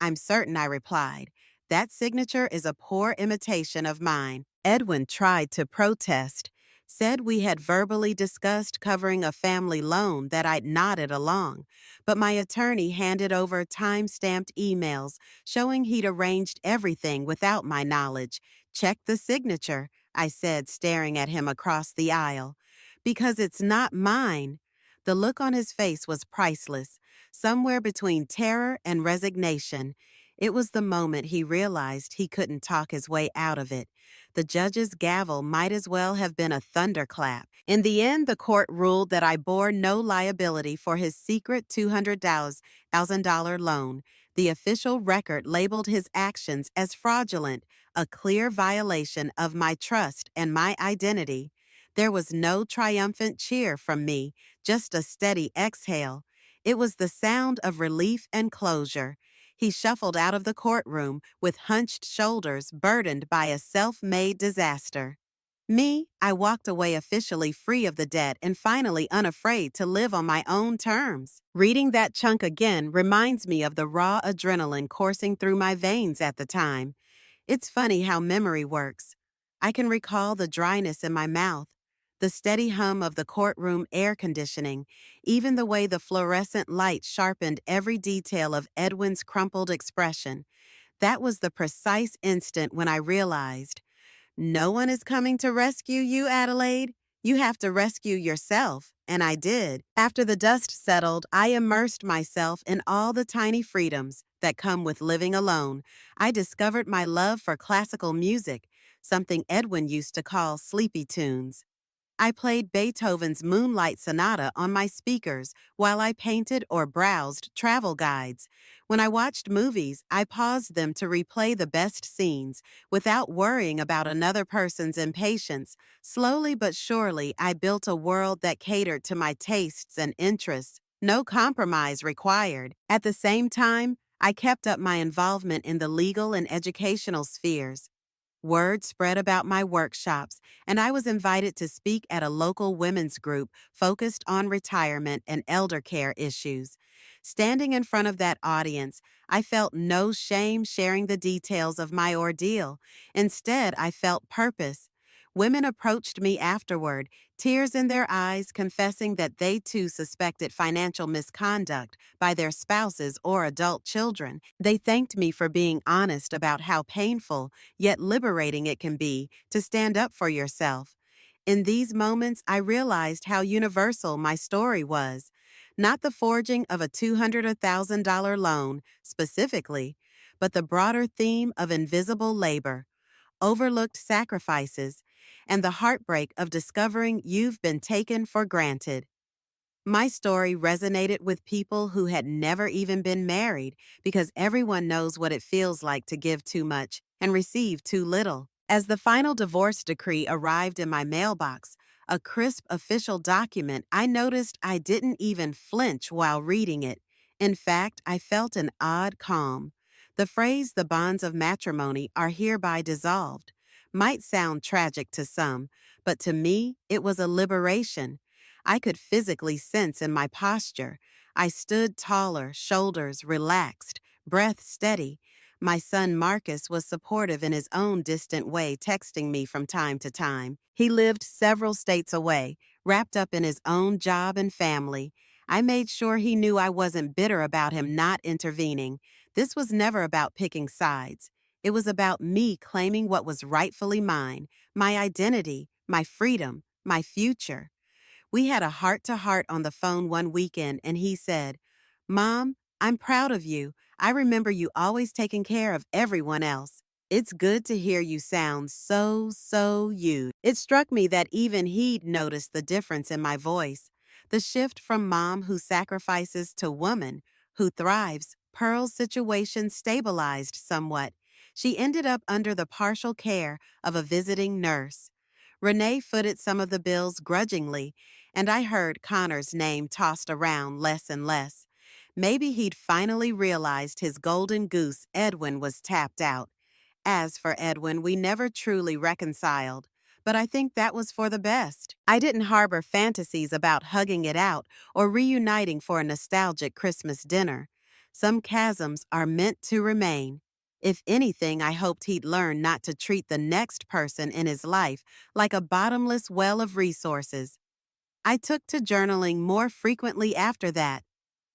"I'm certain," I replied. "That signature is a poor imitation of mine." Edwin tried to protest, said we had verbally discussed covering a family loan that I'd nodded along, but my attorney handed over time-stamped emails showing he'd arranged everything without my knowledge. "Check the signature," I said, staring at him across the aisle. "Because it's not mine." The look on his face was priceless, somewhere between terror and resignation. It was the moment he realized he couldn't talk his way out of it. The judge's gavel might as well have been a thunderclap. In the end, the court ruled that I bore no liability for his secret $200,000 loan. The official record labeled his actions as fraudulent, a clear violation of my trust and my identity. There was no triumphant cheer from me, just a steady exhale. It was the sound of relief and closure. He shuffled out of the courtroom with hunched shoulders burdened by a self-made disaster. Me, I walked away officially free of the debt and finally unafraid to live on my own terms. Reading that chunk again reminds me of the raw adrenaline coursing through my veins at the time. It's funny how memory works. I can recall the dryness in my mouth, the steady hum of the courtroom air conditioning, even the way the fluorescent light sharpened every detail of Edwin's crumpled expression. That was the precise instant when I realized, no one is coming to rescue you, Adelaide. You have to rescue yourself, and I did. After the dust settled, I immersed myself in all the tiny freedoms that come with living alone. I discovered my love for classical music, something Edwin used to call sleepy tunes. I played Beethoven's Moonlight Sonata on my speakers while I painted or browsed travel guides. When I watched movies, I paused them to replay the best scenes without worrying about another person's impatience. Slowly but surely, I built a world that catered to my tastes and interests. No compromise required. At the same time, I kept up my involvement in the legal and educational spheres. Word spread about my workshops, and I was invited to speak at a local women's group focused on retirement and elder care issues. Standing in front of that audience, I felt no shame sharing the details of my ordeal. Instead, I felt purpose. Women approached me afterward, tears in their eyes, confessing that they too suspected financial misconduct by their spouses or adult children. They thanked me for being honest about how painful yet liberating it can be to stand up for yourself. In these moments, I realized how universal my story was. Not the forging of a $200 or $1,000 loan, specifically, but the broader theme of invisible labor, overlooked sacrifices, and the heartbreak of discovering you've been taken for granted. My story resonated with people who had never even been married because everyone knows what it feels like to give too much and receive too little. As the final divorce decree arrived in my mailbox, a crisp official document, I noticed I didn't even flinch while reading it. In fact, I felt an odd calm. The phrase, "the bonds of matrimony are hereby dissolved," might sound tragic to some, but to me, it was a liberation. I could physically sense in my posture. I stood taller, shoulders relaxed, breath steady. My son Marcus was supportive in his own distant way, texting me from time to time. He lived several states away, wrapped up in his own job and family. I made sure he knew I wasn't bitter about him not intervening. This was never about picking sides. It was about me claiming what was rightfully mine, my identity, my freedom, my future. We had a heart-to-heart on the phone one weekend, and he said, "Mom, I'm proud of you. I remember you always taking care of everyone else. It's good to hear you sound so you." It struck me that even he'd noticed the difference in my voice, the shift from mom who sacrifices to woman who thrives Pearl's situation stabilized somewhat. She ended up under the partial care of a visiting nurse. Renee footed some of the bills grudgingly, and I heard Connor's name tossed around less and less. Maybe he'd finally realized his golden goose, Edwin, was tapped out. As for Edwin, we never truly reconciled, but I think that was for the best. I didn't harbor fantasies about hugging it out or reuniting for a nostalgic Christmas dinner. Some chasms are meant to remain. If anything, I hoped he'd learn not to treat the next person in his life like a bottomless well of resources. I took to journaling more frequently after that.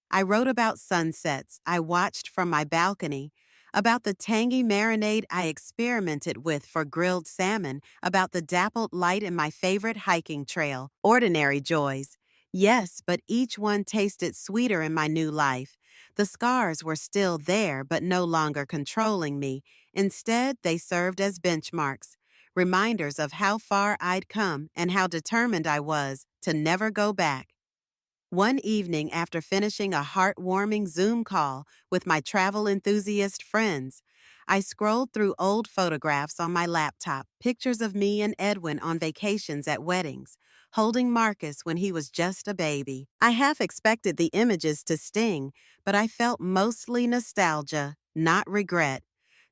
I wrote about sunsets I watched from my balcony, about the tangy marinade I experimented with for grilled salmon, about the dappled light in my favorite hiking trail. Ordinary joys. Yes, but each one tasted sweeter in my new life. The scars were still there, but no longer controlling me. Instead, they served as benchmarks, reminders of how far I'd come and how determined I was to never go back. One evening, after finishing a heartwarming Zoom call with my travel enthusiast friends, I scrolled through old photographs on my laptop, pictures of me and Edwin on vacations at weddings, holding Marcus when he was just a baby. I half expected the images to sting, but I felt mostly nostalgia, not regret.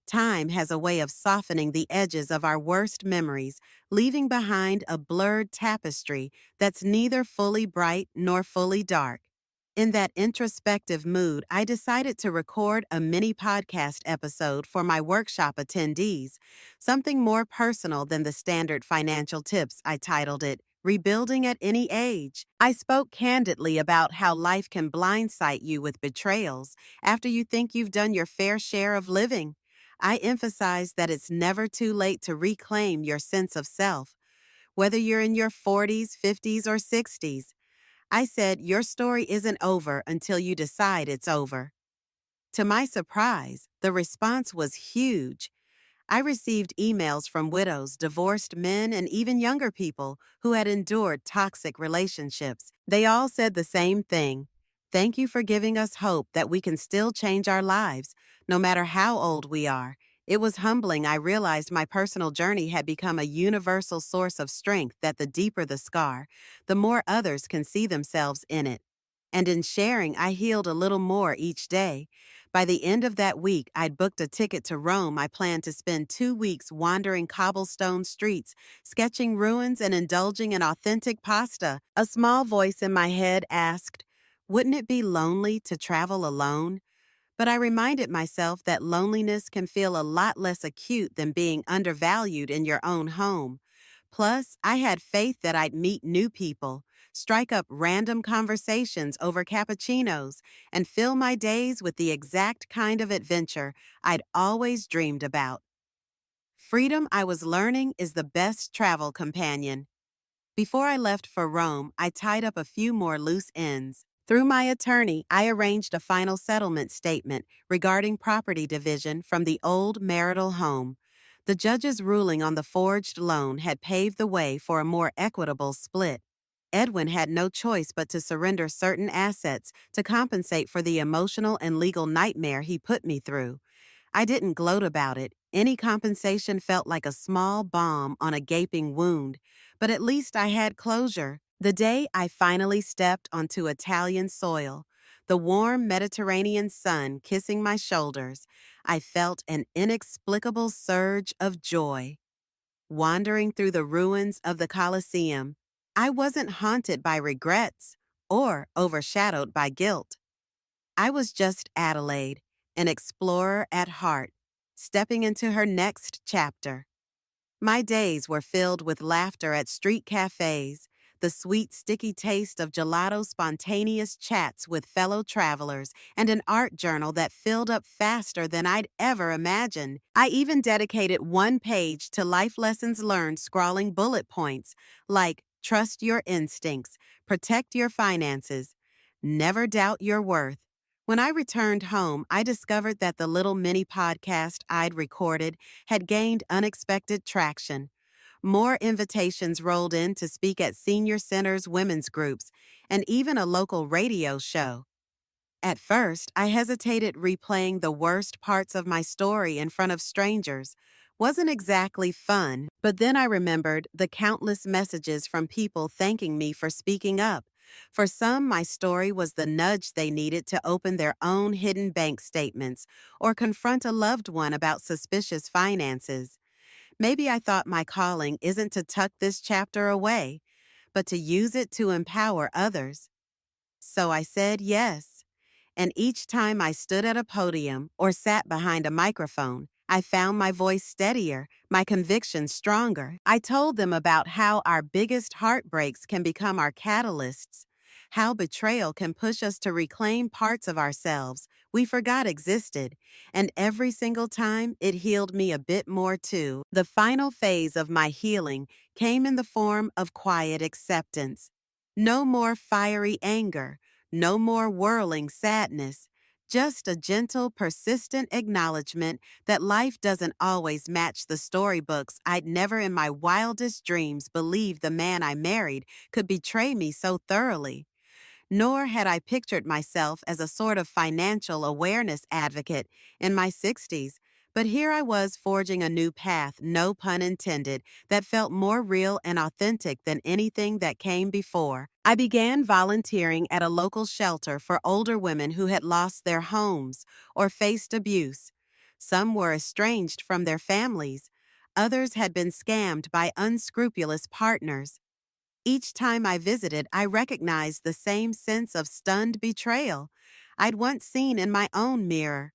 Time has a way of softening the edges of our worst memories, leaving behind a blurred tapestry that's neither fully bright nor fully dark. In that introspective mood, I decided to record a mini podcast episode for my workshop attendees, something more personal than the standard financial tips. I titled it, Rebuilding at Any Age. I spoke candidly about how life can blindside you with betrayals after you think you've done your fair share of living. I emphasize that it's never too late to reclaim your sense of self. Whether you're in your 40s, 50s, or 60s, I said your story isn't over until you decide it's over. To my surprise, the response was huge. I received emails from widows, divorced men, and even younger people who had endured toxic relationships. They all said the same thing. Thank you for giving us hope that we can still change our lives, no matter how old we are. It was humbling. I realized my personal journey had become a universal source of strength, that the deeper the scar, the more others can see themselves in it. And in sharing, I healed a little more each day. By the end of that week, I'd booked a ticket to Rome. I planned to spend 2 weeks wandering cobblestone streets, sketching ruins, and indulging in authentic pasta. A small voice in my head asked, wouldn't it be lonely to travel alone? But I reminded myself that loneliness can feel a lot less acute than being undervalued in your own home. Plus, I had faith that I'd meet new people, strike up random conversations over cappuccinos, and fill my days with the exact kind of adventure I'd always dreamed about. Freedom, I was learning, is the best travel companion. Before I left for Rome, I tied up a few more loose ends. Through my attorney, I arranged a final settlement statement regarding property division from the old marital home. The judge's ruling on the forged loan had paved the way for a more equitable split. Edwin had no choice but to surrender certain assets to compensate for the emotional and legal nightmare he put me through. I didn't gloat about it. Any compensation felt like a small balm on a gaping wound, but at least I had closure. The day I finally stepped onto Italian soil, the warm Mediterranean sun kissing my shoulders, I felt an inexplicable surge of joy. Wandering through the ruins of the Colosseum, I wasn't haunted by regrets or overshadowed by guilt. I was just Adelaide, an explorer at heart, stepping into her next chapter. My days were filled with laughter at street cafes, the sweet, sticky taste of gelato, spontaneous chats with fellow travelers, and an art journal that filled up faster than I'd ever imagined. I even dedicated one page to life lessons learned, scrawling bullet points like trust your instincts, protect your finances, never doubt your worth. When I returned home, I discovered that the little mini podcast I'd recorded had gained unexpected traction. More invitations rolled in to speak at senior centers, women's groups, and even a local radio show. At first, I hesitated replaying the worst parts of my story in front of strangers. Wasn't exactly fun, but then I remembered the countless messages from people thanking me for speaking up. For some, my story was the nudge they needed to open their own hidden bank statements or confront a loved one about suspicious finances. Maybe I thought my calling isn't to tuck this chapter away, but to use it to empower others. So I said yes. And each time I stood at a podium or sat behind a microphone, I found my voice steadier, my conviction stronger. I told them about how our biggest heartbreaks can become our catalysts, how betrayal can push us to reclaim parts of ourselves we forgot existed, and every single time it healed me a bit more too. The final phase of my healing came in the form of quiet acceptance. No more fiery anger, no more whirling sadness, just a gentle, persistent acknowledgement that life doesn't always match the storybooks I'd never in my wildest dreams believed the man I married could betray me so thoroughly. Nor had I pictured myself as a sort of financial awareness advocate in my 60s, but here I was forging a new path, no pun intended, that felt more real and authentic than anything that came before. I began volunteering at a local shelter for older women who had lost their homes or faced abuse. Some were estranged from their families. Others had been scammed by unscrupulous partners. Each time I visited, I recognized the same sense of stunned betrayal I'd once seen in my own mirror.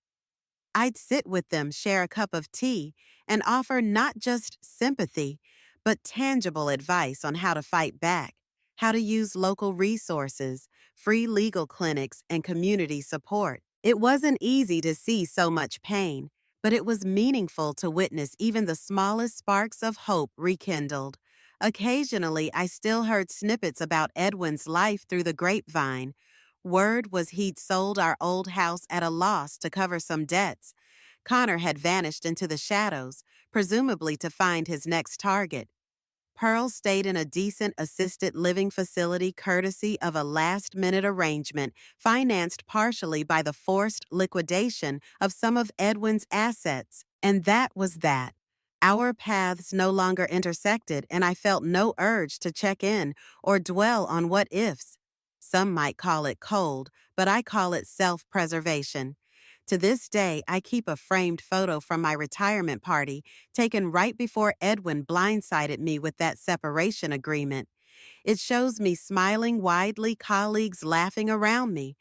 I'd sit with them, share a cup of tea, and offer not just sympathy, but tangible advice on how to fight back, how to use local resources, free legal clinics, and community support. It wasn't easy to see so much pain, but it was meaningful to witness even the smallest sparks of hope rekindled. Occasionally, I still heard snippets about Edwin's life through the grapevine. Word was he'd sold our old house at a loss to cover some debts. Connor had vanished into the shadows, presumably to find his next target. Pearl stayed in a decent assisted living facility courtesy of a last-minute arrangement financed partially by the forced liquidation of some of Edwin's assets. And that was that. Our paths no longer intersected, and I felt no urge to check in or dwell on what ifs. Some might call it cold, but I call it self-preservation. To this day, I keep a framed photo from my retirement party taken right before Edwin blindsided me with that separation agreement. It shows me smiling widely, colleagues laughing around me.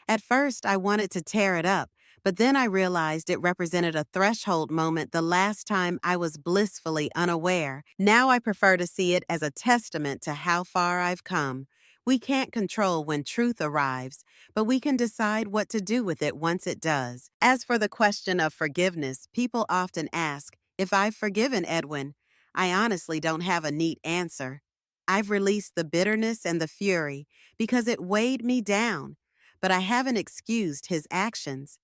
At first, I wanted to tear it up, but then I realized it represented a threshold moment the last time I was blissfully unaware. Now I prefer to see it as a testament to how far I've come. We can't control when truth arrives, but we can decide what to do with it once it does. As for the question of forgiveness, people often ask if I've forgiven Edwin. I honestly don't have a neat answer. I've released the bitterness and the fury because it weighed me down, but I haven't excused his actions.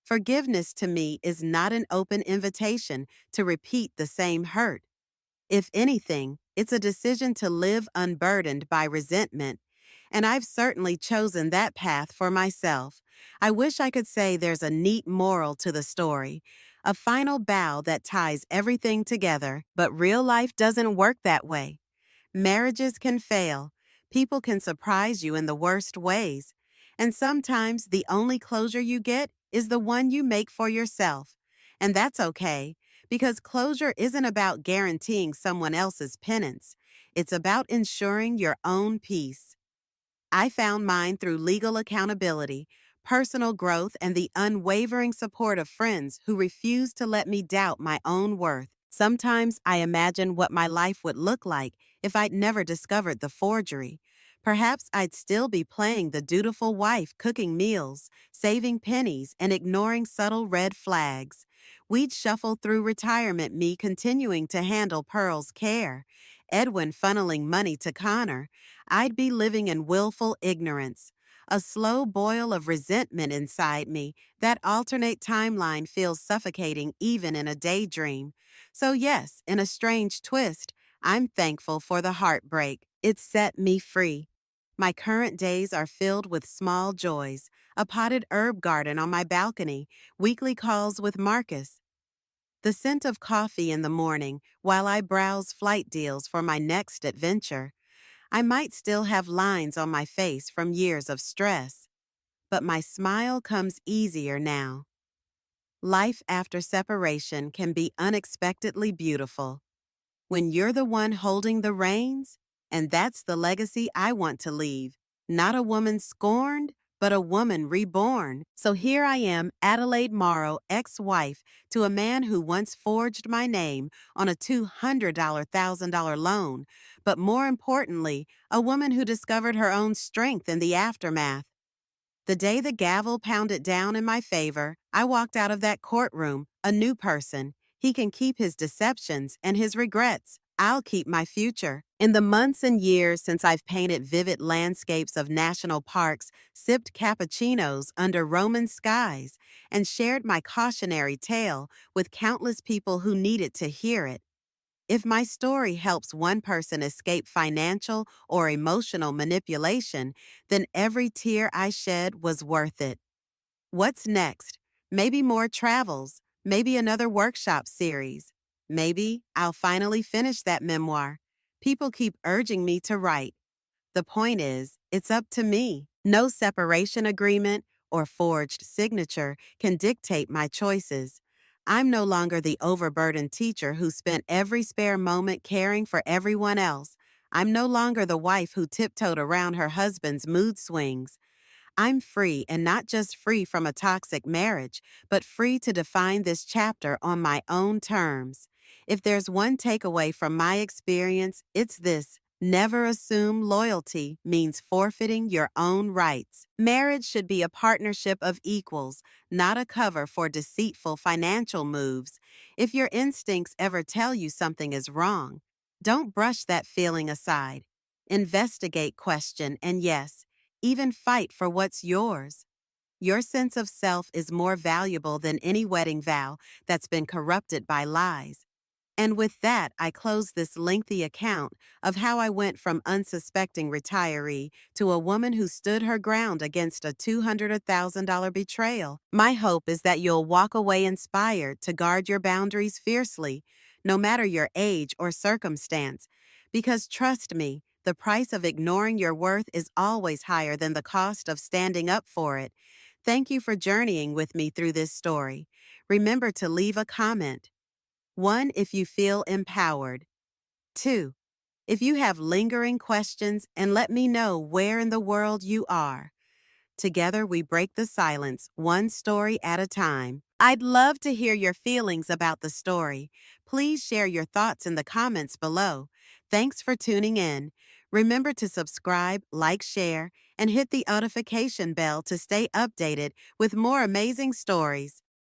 Forgiveness to me is not an open invitation to repeat the same hurt. If anything, it's a decision to live unburdened by resentment, and I've certainly chosen that path for myself. I wish I could say there's a neat moral to the story, a final bow that ties everything together, but real life doesn't work that way. Marriages can fail. People can surprise you in the worst ways. And sometimes the only closure you get is the one you make for yourself. And that's okay, because closure isn't about guaranteeing someone else's penance. It's about ensuring your own peace. I found mine through legal accountability, personal growth, and the unwavering support of friends who refuse to let me doubt my own worth. Sometimes I imagine what my life would look like if I'd never discovered the forgery. Perhaps I'd still be playing the dutiful wife, cooking meals, saving pennies, and ignoring subtle red flags. We'd shuffle through retirement, me continuing to handle Pearl's care, Edwin funneling money to Connor. I'd be living in willful ignorance, a slow boil of resentment inside me. That alternate timeline feels suffocating even in a daydream. So yes, in a strange twist, I'm thankful for the heartbreak. It set me free. My current days are filled with small joys, a potted herb garden on my balcony, weekly calls with Marcus, the scent of coffee in the morning while I browse flight deals for my next adventure. I might still have lines on my face from years of stress, but my smile comes easier now. Life after separation can be unexpectedly beautiful when you're the one holding the reins, and that's the legacy I want to leave. Not a woman scorned, but a woman reborn. So here I am, Adelaide Morrow, ex-wife to a man who once forged my name on a $200,000 loan, but more importantly, a woman who discovered her own strength in the aftermath. The day the gavel pounded down in my favor, I walked out of that courtroom, a new person. He can keep his deceptions and his regrets. I'll keep my future. In the months and years since I've painted vivid landscapes of national parks, sipped cappuccinos under Roman skies, and shared my cautionary tale with countless people who needed to hear it. If my story helps one person escape financial or emotional manipulation, then every tear I shed was worth it. What's next? Maybe more travels, maybe another workshop series. Maybe I'll finally finish that memoir. People keep urging me to write. The point is, it's up to me. No separation agreement or forged signature can dictate my choices. I'm no longer the overburdened teacher who spent every spare moment caring for everyone else. I'm no longer the wife who tiptoed around her husband's mood swings. I'm free, and not just free from a toxic marriage, but free to define this chapter on my own terms. If there's one takeaway from my experience, it's this: never assume loyalty means forfeiting your own rights. Marriage should be a partnership of equals, not a cover for deceitful financial moves. If your instincts ever tell you something is wrong, don't brush that feeling aside. Investigate, question, and yes, even fight for what's yours. Your sense of self is more valuable than any wedding vow that's been corrupted by lies. And with that, I close this lengthy account of how I went from unsuspecting retiree to a woman who stood her ground against a $200,000 betrayal. My hope is that you'll walk away inspired to guard your boundaries fiercely, no matter your age or circumstance. Because trust me, the price of ignoring your worth is always higher than the cost of standing up for it. Thank you for journeying with me through this story. Remember to leave a comment. 1. If you feel empowered. 2. If you have lingering questions, and let me know where in the world you are. Together we break the silence, one story at a time. I'd love to hear your feelings about the story. Please share your thoughts in the comments below. Thanks for tuning in. Remember to subscribe, like, share, and hit the notification bell to stay updated with more amazing stories.